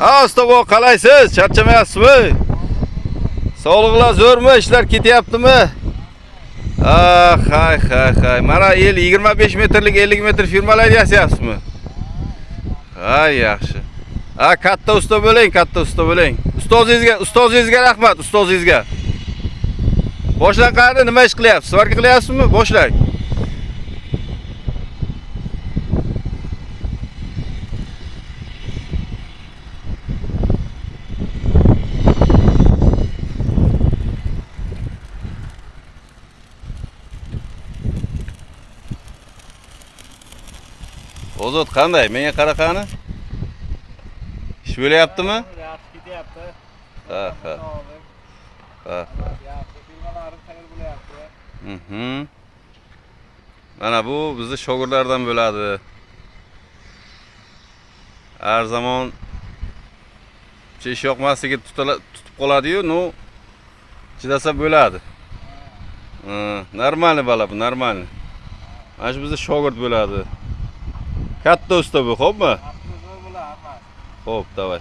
Ha, usta bu qalaysiz? Charchamayapsizmi? Sog'liqlar zo'rmi? Ishlar ketyaptimi? Ah, hay. Mana 25 metrlik 50 metr firmalar yasayapsizmi? Hay, yaxshi. Ha, katta usta bo'ling, katta usta bo'ling. Ustozingizga rahmat, ustozingizga. Boshlang qani, nima ish qilyapsiz? Svarka qilyapsizmi? Boshlang. Ozod qanday? Menga qara qani? Ish bo'layaptimi? Yaxshi ketyapti. Ha. Yaxshi, firmalarim tayyor bo'lyapti. Mana bu bizni shogirdlardan bo'ladi. Har zamon ish yoqmasligi tutib qoladi-yu, no chidasa bo'ladi. Normalniy bola bu, normalniy. Mana shu bizni shogird bo'ladi. Katta usta bu, xo'pmi? Zo'r bo'lar, hamma. Xo'p, davay.